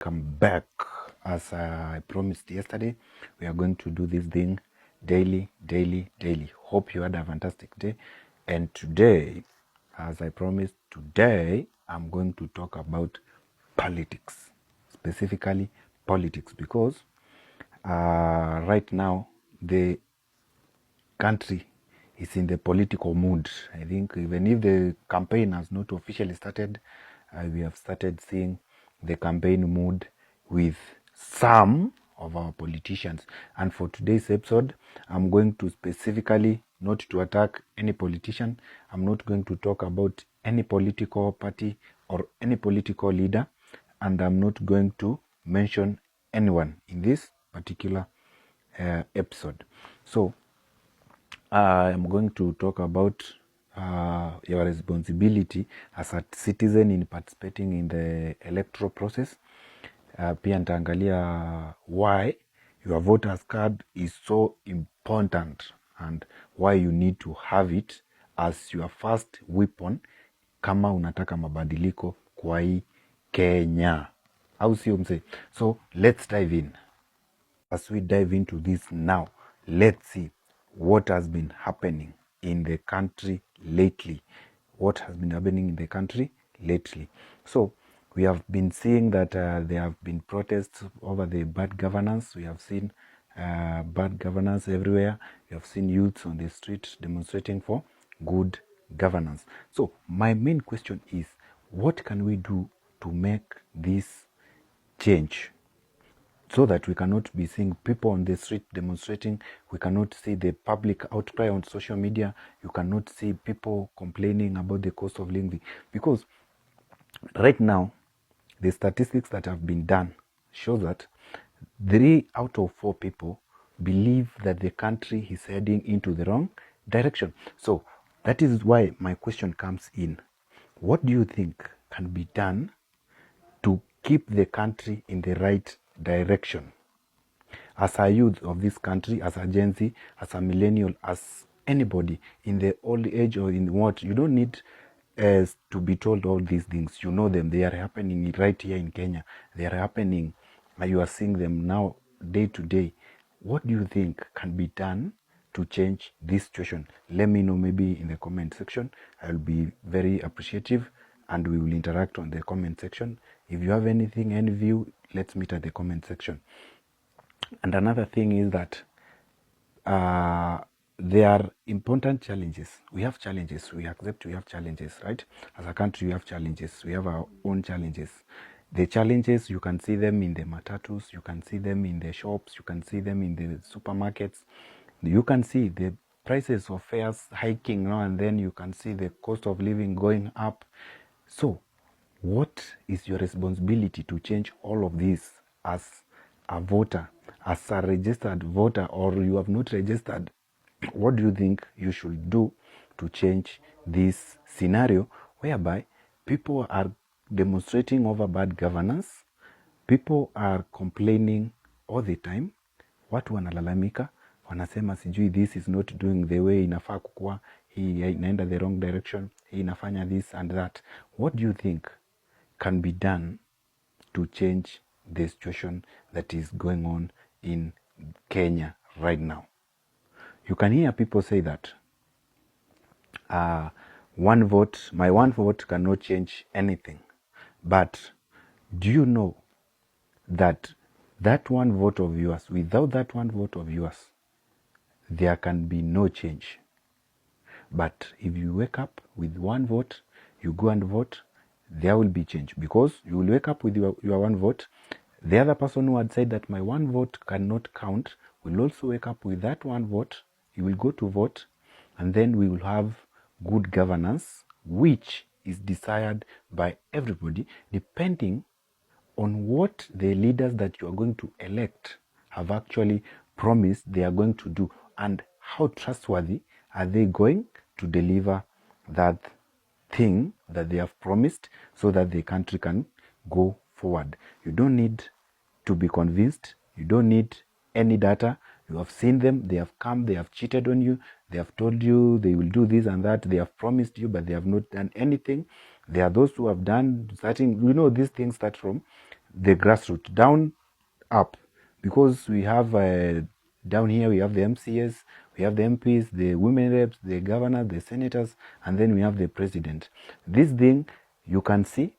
welcome back. As I promised yesterday, we are going to do this thing daily. Hope you had a fantastic day. And today, as I promised, today I'm going to talk about politics, specifically politics, because right now the country is in the political mood. I think even if the campaign has not officially started, we have started seeing the campaign mood with some of our politicians. And for today's episode, I'm going to specifically not to attack any politician. I'm not going to talk about any political party or any political leader, and I'm not going to mention anyone in this particular episode. So I'm going to talk about your responsibility as a citizen in participating in the electoral process. Pia nitaangalia why your voters card is so important and why you need to have it as your first weapon kama unataka mabadiliko kwa hii Kenya, au sio mse? So let's dive in. As we dive into this now, let's see what has been happening in the country lately. What has been happening in the country lately? So we have been seeing that there have been protests over the bad governance. We have seen bad governance everywhere. We have seen youths on the street demonstrating for good governance. So my main question is, what can we do to make this change? So that we cannot be seeing people on the street demonstrating, we cannot see the public outcry on social media, you cannot see people complaining about the cost of living. Because right now, the statistics that have been done show that 3 out of 4 people believe that the country is heading into the wrong direction. So that is why my question comes in. What do you think can be done to keep the country in the right direction? As a youth of this country, as a Gen Z, as a millennial, as anybody in the old age or in what, you don't need to be told all these things. You know them. They are happening right here in Kenya. They are happening. You are seeing them now day to day. What do you think can be done to change this situation? Let me know maybe in the comment section. I'll be very appreciative and we will interact on the comment section. If you have anything, any view, let's meet at the comment section. And another thing is that there are important challenges. We have challenges. We accept we have challenges, right? As a country, we have challenges. We have our own challenges. The challenges, you can see them in the matatus, you can see them in the shops, you can see them in the supermarkets. You can see the prices of fares hiking now and then. You can see the cost of living going up. So what is your responsibility to change all of this as a voter, as a registered voter, or you have not registered? What do you think you should do to change this scenario whereby people are demonstrating over bad governance, people are complaining all the time, watu wanalalamika, wanasema sijui this is not doing the way inafaa kukua, hii inaenda the wrong direction, hii inafanya this and that. What do you think can be done to change the situation that is going on in Kenya right now? You can hear people say that my one vote cannot change anything. But do you know that that one vote of yours, without that one vote of yours, there can be no change? But if you wake up with one vote, you go and vote, there will be change. Because you will wake up with your one vote. The other person who had said that my one vote cannot count will also wake up with that one vote. You will go to vote, and then we will have good governance, which is desired by everybody, depending on what the leaders that you are going to elect have actually promised they are going to do, and how trustworthy are they going to deliver that thing that they have promised, so that the country can go forward. You don't need to be convinced. You don't need any data. You have seen them. They have come. They have cheated on you. They have told you they will do this and that. They have promised you, but they have not done anything. There are those who have done certain, these things start from the grassroots, down up, because we have down here we have the MCS, we have the MPs, the women reps, the governors, the senators, and then we have the president. This thing, you can see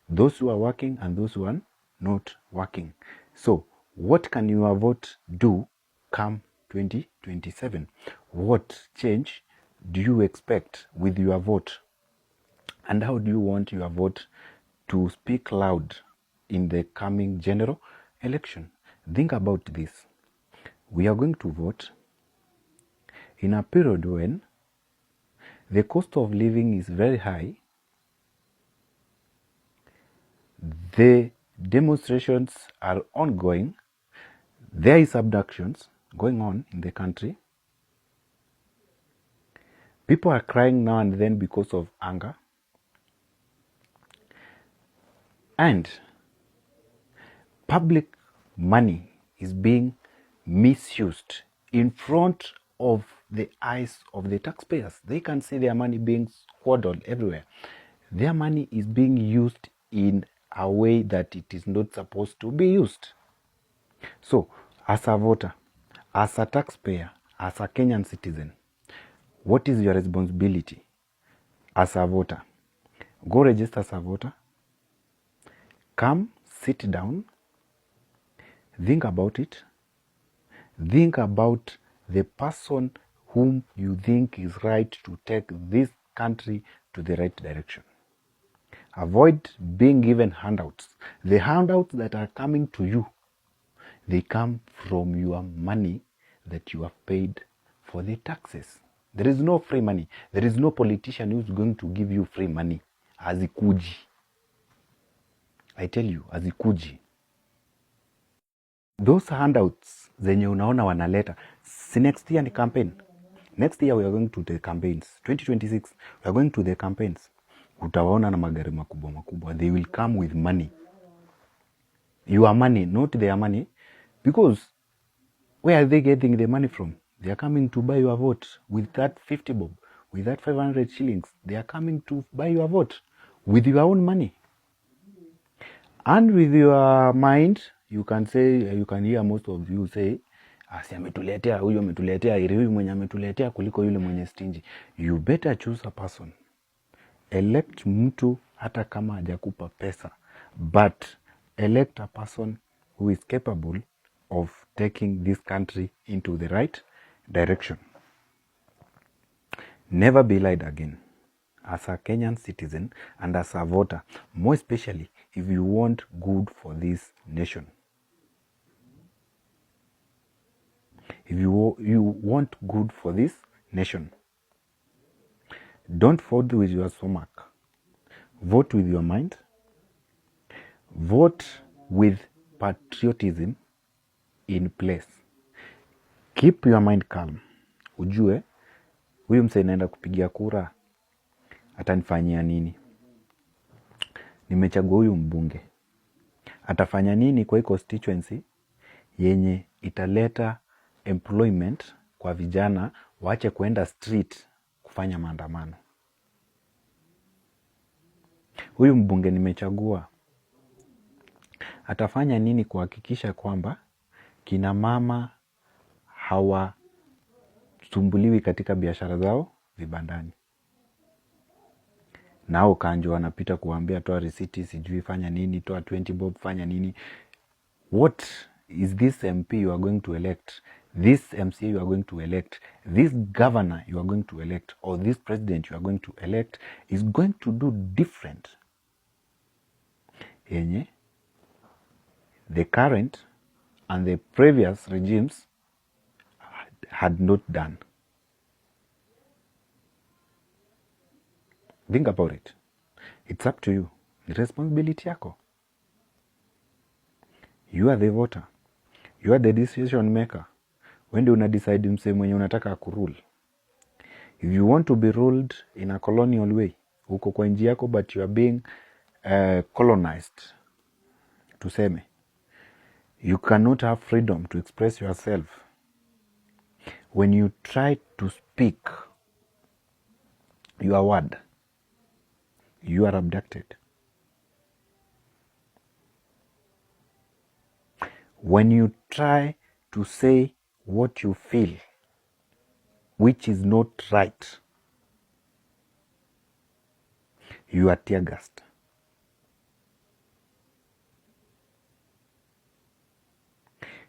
those who are working and those who are not working. So what can your vote do come 2027? What change do you expect with your vote? And how do you want your vote to speak loud in the coming general election? Think about this. We are going to vote in a period when the cost of living is very high. The demonstrations are ongoing. There is abductions going on in the country. People are crying now and then because of anger. And public money is being misused in front of the eyes of the taxpayers. They can see their money being squandered everywhere. Their money is being used in a way that it is not supposed to be used. So, as a voter, as a taxpayer, as a Kenyan citizen, what is your responsibility as a voter? Go register as a voter. Come, sit down, think about it. Think about the person whom you think is right to take this country to the right direction. Avoid being given handouts. The handouts that are coming to you, they come from your money that you have paid for the taxes. There is no free money. There is no politician who's going to give you free money. Hazikuji. I tell you, hazikuji. Those handouts zenye unaona wanaleta, si next year ni campaign. Next year we are going to the campaigns. 2026 we are going to the campaigns. Utawaona na magari makubwa makubwa. They will come with money. Your money, not their money. Because where are they getting the money from? They are coming to buy your vote with that 50 bob, with that 500 shillings. They are coming to buy your vote with your own money. And with your mind, you can say, you can hear most of you say, asi ametuletea, huyo ametuletea, ili huyu mwenye ametuletea kuliko yule mwenye stingy. You better choose a person. Elect mtu hata kama hajakupa pesa. But elect a person who is capable of taking this country into the right direction. Never be lied again. As a Kenyan citizen and as a voter, more especially if you want good for this nation. If you want good for this nation, don't vote with your stomach. Vote with your mind. Vote with patriotism in place. Keep your mind calm. Ujue, huyu mse naenda kupigia kura, atanifanyia nini? Nimechagua huyu mbunge. Atafanya nini kwa hii constituency yenye italeta employment kwa vijana waache kuenda street kufanya maandamano? Huyu mbunge nimechagua atafanya nini kuhakikisha kwamba kina mama hawasumbuliwi katika biashara zao vibandani? Nao kanjo wanapita kuambia toa risiti, sijui fanya nini, toa 20 bob fanya nini. What is this MP you are going to elect, this MCA you are going to elect, this governor you are going to elect, or this president you are going to elect is going to do different yenye the current and the previous regimes had not done? Think about it. It's up to you. Ni responsibility yako. You are the voter. You are the decision maker. When una decide mse mwenye unataka kurule. If you want to be ruled in a colonial way, uko kwa nchi yako but you are being colonized, tuseme, you cannot have freedom to express yourself. When you try to speak your word, you are abducted. When you try to say what you feel, which is not right, you are tear gassed.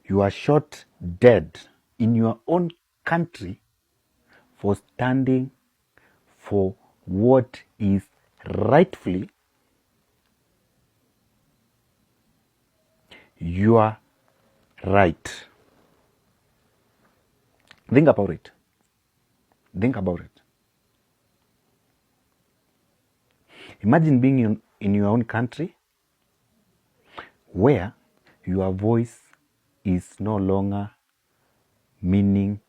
You are shot dead in your own country for standing for what is rightfully your right. Think about it. Think about it. Imagine being in your own country where your voice is no longer meaning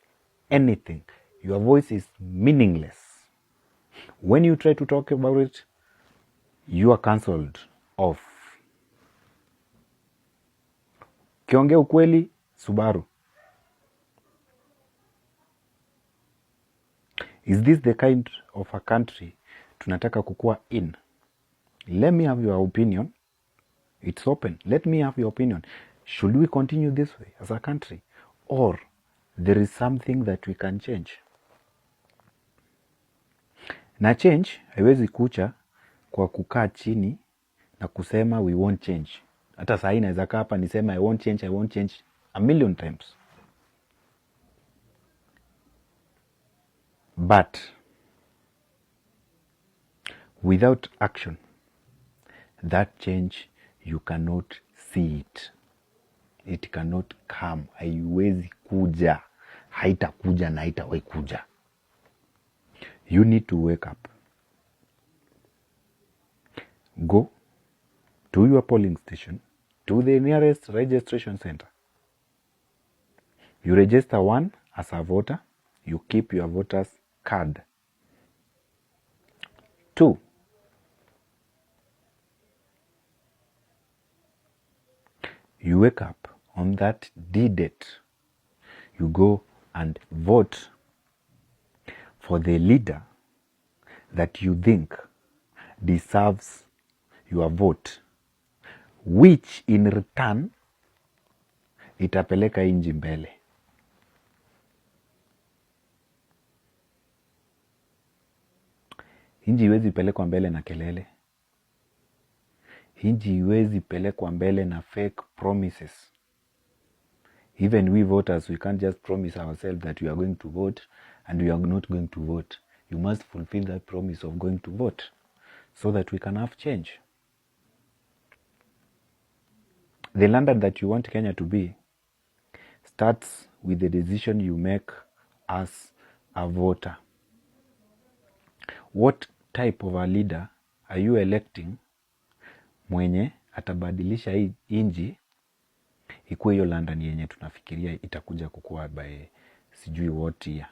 anything. Your voice is meaningless. When you try to talk about it, you are cancelled off. Kiongea ukweli, Subaru. Is this the kind of a country tunataka kukua in? Let me have your opinion. It's open. Let me have your opinion. Should we continue this way as a country? Or there is something that we can change? Na change haiwezi kucha kwa kukaa chini na kusema we won't change. Hata saa hii naweza kaa hapa nisema I won't change a million times. But without action, that change you cannot see it. It cannot come. Haiwezi kuja. Haitakuja na haitawahi kuja. You need to wake up. Go to your polling station, to the nearest registration center. You register one as a voter. You keep your voter's card. 2, you wake up on that D-date. You go and vote for the leader that you think deserves your vote, which in return itapeleka inji mbele. Inji iwezi pelekwa mbele na kelele. Inji iwezi pelekwa mbele na fake promises. Even we voters, we can't just promise ourselves that we are going to vote and we are not going to vote. You must fulfill that promise of going to vote so that we can have change. The London that you want Kenya to be starts with the decision you make as a voter. What type of a leader are you electing mwenye atabadilisha hii inji ikuwe hiyo London yenye tunafikiria itakuja kukua by sijui what year?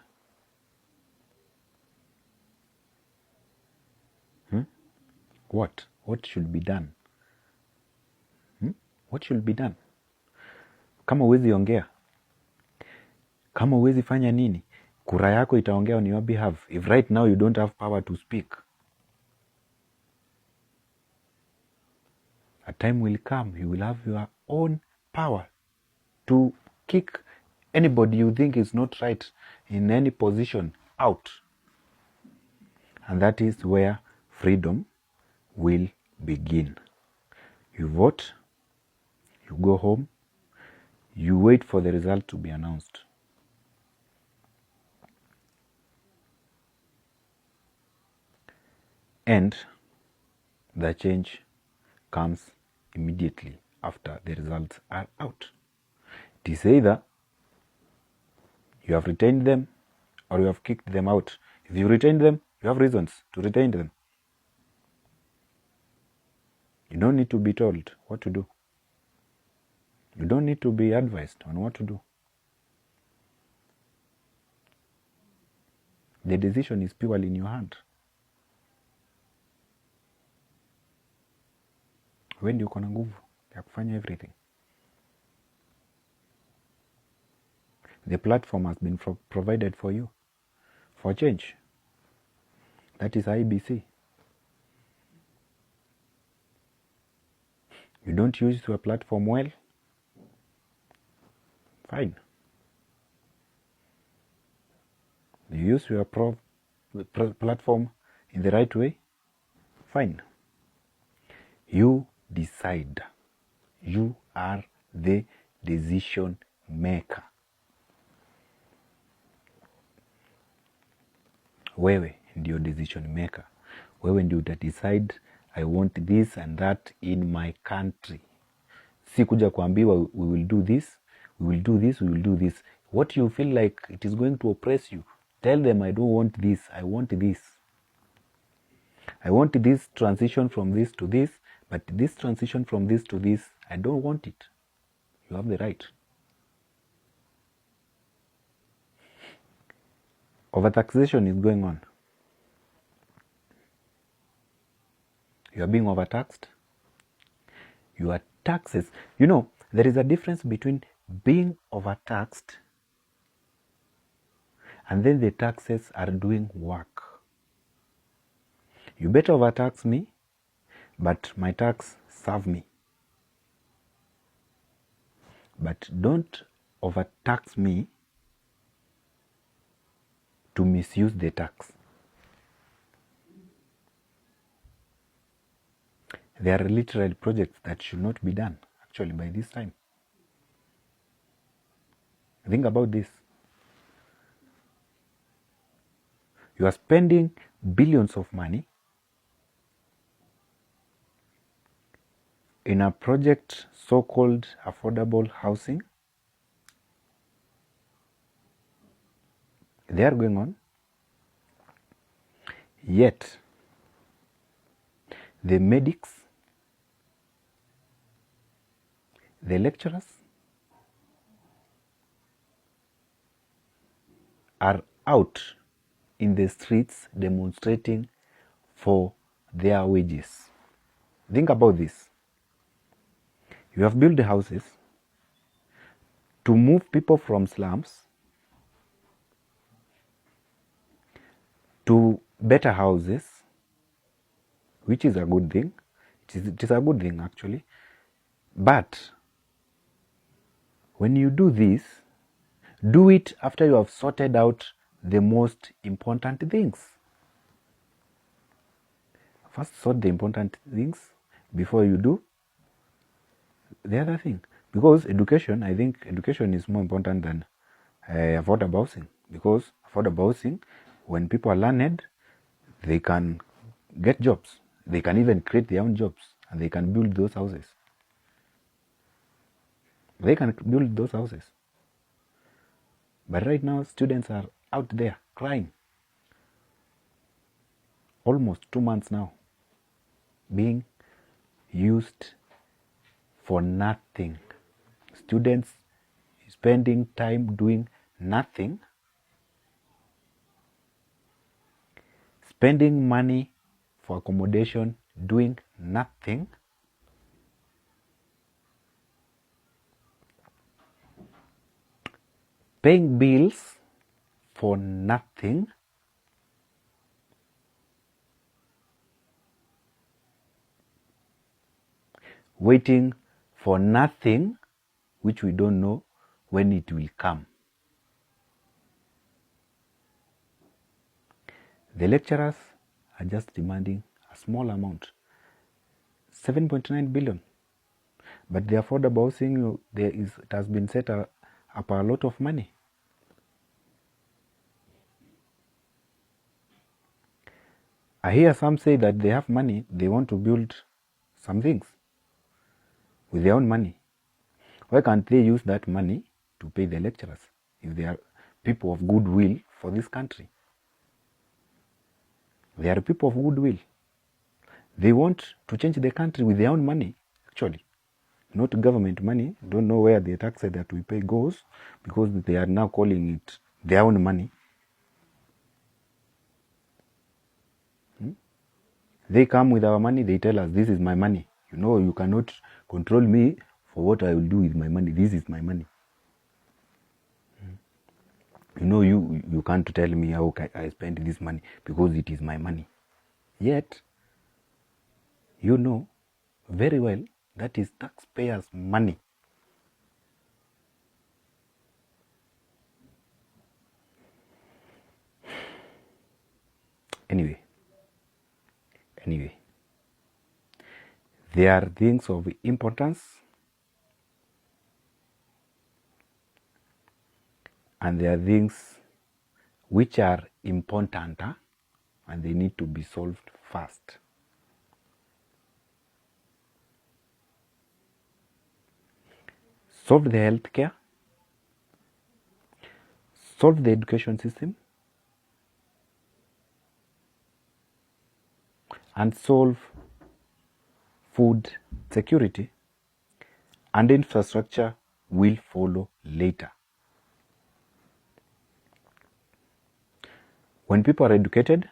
What should be done? What should be done? Kama huwezi ongea, kama huwezi fanya nini, kura yako itaongea on your behalf. If right now you don't have power to speak, a time will come you will have your own power to kick anybody you think is not right in any position out. And that is where freedom will begin. You vote, you go home, you wait for the result to be announced. And the change comes immediately after the results are out. It is either you have retained them or you have kicked them out. If you retained them, you have reasons to retain them. You don't need to be told what to do. You don't need to be advised on what to do. The decision is purely in your hand. Wewe ndio uko na nguvu ya kufanya everything. The platform has been provided for you for change. That is IEBC. You don't use your platform well, Fine. You use your platform in the right way? Fine. You decide. You are the decision maker. Wewe ndio decision maker. Wewe ndio utadecide, I want this and that in my country. Si kuja kuambiwa we will do this, we will do this, we will do this. What you feel like it is going to oppress you, tell them I don't want this, I want this. I want this transition from this to this, but this transition from this to this, I don't want it. You have the right. Overtaxation is going on. You are being overtaxed. Your taxes, you know, there is a difference between being overtaxed and then the taxes are doing work. You better overtax me, but my tax serve me. But don't overtax me to misuse the tax. There are literal projects that should not be done, actually, by this time. Think about this. You are spending billions of money in a project so-called affordable housing. They are going on. Yet, the medics, the lecturers are out in the streets demonstrating for their wages. Think about this. You have built the houses to move people from slums to better houses, which is a good thing. It is a good thing, actually. But when you do this, do it after you have sorted out the most important things. First, sort the important things before you do the other thing. Because education, I think education is more important than affordable housing. Because affordable housing, when people are learned, they can get jobs. They can even create their own jobs and they can build those houses. They can build those houses. But right now, students are out there crying. Almost 2 months now, being used for nothing. Students spending time doing nothing, spending money for accommodation, doing nothing, paying bills for nothing, waiting for nothing which we don't know when it will come. The lecturers are just demanding a small amount, 7.9 billion. But the affordable housing, it has been set up a lot of money. I hear some say that they have money, they want to build some things with their own money. Why can't they use that money to pay the lecturers if they are people of goodwill for this country? They are people of goodwill. They want to change the country with their own money, actually. Not government money. Don't know where the taxes that we pay goes, because they are now calling it their own money. They come with our money, they tell us, this is my money. You know, you cannot control me for what I will do with my money. This is my money. You know, you can't tell me how I spend this money because it is my money. Yet, you know very well that is taxpayers' money. Anyway, there are things of importance and there are things which are important and they need to be solved fast. Solve the healthcare, solve the education system, and solve food security, and infrastructure will follow later. When people are educated,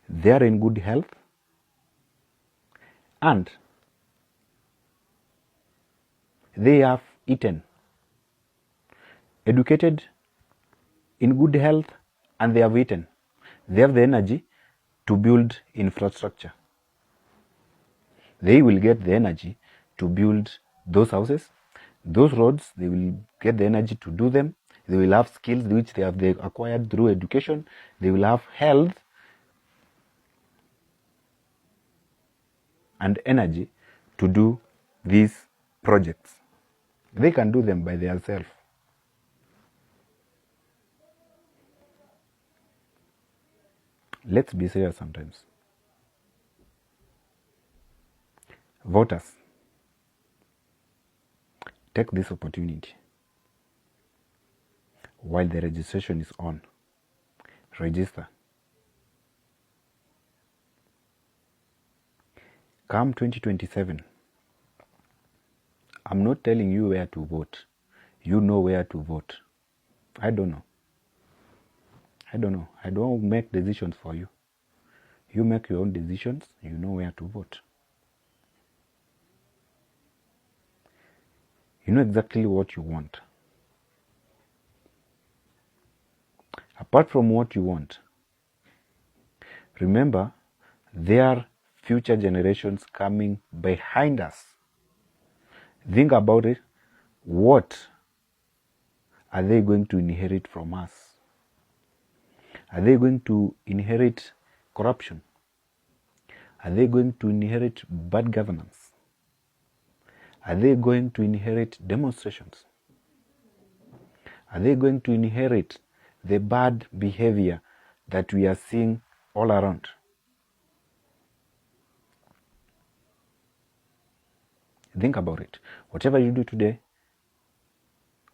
they are in good health, and they have eaten. Educated, in good health, and they have eaten. They have the energy to build infrastructure. They will get the energy to build those houses, those roads. They will get the energy to do them. They will have skills which they have acquired through education. They will have health and energy to do these projects. They can do them by themselves. Let's be serious sometimes. Voters, take this opportunity while the registration is on. Register. Come 2027, I'm not telling you where to vote. You know where to vote. I don't know. I don't make decisions for you. You make your own decisions. You know where to vote. You know exactly what you want. Apart from what you want, remember, there are future generations coming behind us. Think about it. What are they going to inherit from us? Are they going to inherit corruption? Are they going to inherit bad governance? Are they going to inherit demonstrations? Are they going to inherit the bad behavior that we are seeing all around? Think about it. Whatever you do today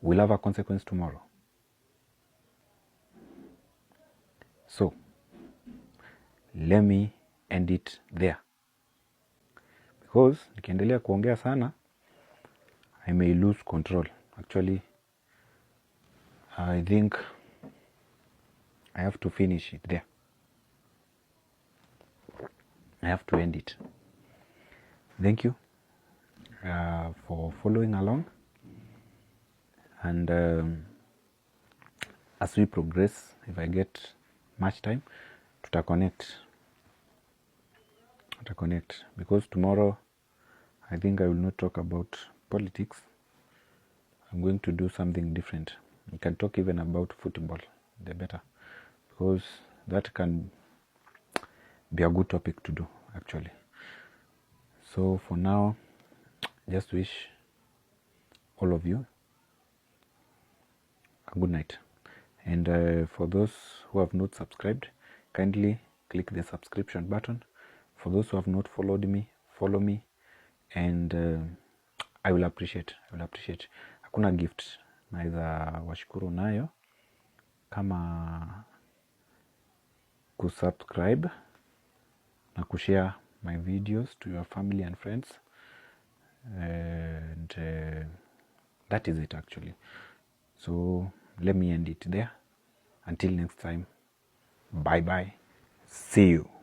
will have a consequence tomorrow. So, let me end it there. Because nikiendelea kuongea sana, I may lose control. Actually, I think I have to finish it there. I have to end it. Thank you for following along. And as we progress, if I get much time, tuta connect. Because tomorrow, I think I will not talk about politics. I'm going to do something different. We can talk even about football, the better. Because that can be a good topic to do, actually. So for now, just wish all of you a good night. And for those who have not subscribed, kindly click the subscription button. For those who have not followed me, follow me, and I will appreciate. Hakuna gift naweza washukuru nayo kama kusubscribe na kushare my videos to your family and friends, and that is it actually. So let me end it there. Until next time, bye bye, see you.